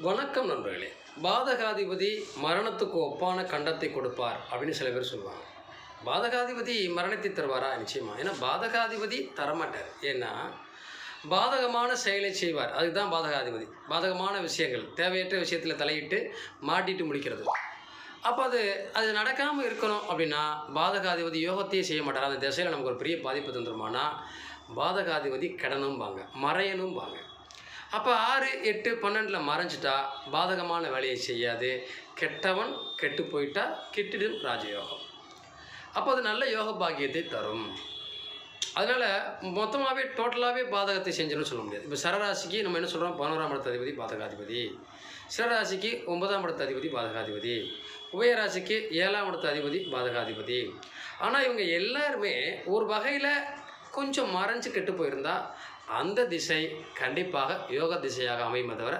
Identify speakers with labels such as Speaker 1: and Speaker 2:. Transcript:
Speaker 1: வணக்கம் நண்பர்களே. பாதகாதிபதி மரணத்துக்கு ஒப்பான கண்டத்தை கொடுப்பார் அப்படின்னு சில பேர் சொல்லுவாங்க. பாதகாதிபதி மரணத்தை தருவாரா? நிச்சயமா. ஏன்னா பாதகாதிபதி தரமாட்டார். ஏன்னா பாதகமான செயலை செய்வார். அதுக்கு தான் பாதகாதிபதி. பாதகமான விஷயங்கள், தேவையற்ற விஷயத்தில் தலையிட்டு மாட்டிட்டு முடிக்கிறது. அப்போ அது அது நடக்காமல் இருக்கணும் அப்படின்னா பாதகாதிபதி யோகத்தையே செய்ய மாட்டார். அந்த திசையில் நமக்கு ஒரு பெரிய பாதிப்பு தந்துருமானா பாதகாதிபதி கடனும்பாங்க, மறையணும்பாங்க. அப்போ 6, 8, 12 மறைஞ்சிட்டா பாதகமான வேலையை செய்யாது. கெட்டவன் கெட்டு போயிட்டா கெட்டிடும் ராஜயோகம். அப்போ அது நல்ல யோக பாக்கியத்தை தரும். அதனால் மொத்தமாகவே டோட்டலாகவே பாதகத்தை செஞ்சிடும் சொல்ல முடியாது. இப்போ சரராசிக்கு நம்ம என்ன சொல்கிறோம்? 11ஆம் இடத்து அதிபதி பாதகாதிபதி, சிறராசிக்கு 9ஆம் இடத்து அதிபதி பாதகாதிபதி, உபயராசிக்கு 7ஆம் இடத்து அதிபதி பாதகாதிபதி. ஆனால் இவங்க எல்லாருமே ஒரு வகையில் கொஞ்சம் மறைஞ்சு கெட்டு போயிருந்தால் அந்த திசை கண்டிப்பாக யோக திசையாக அமையுமே தவிர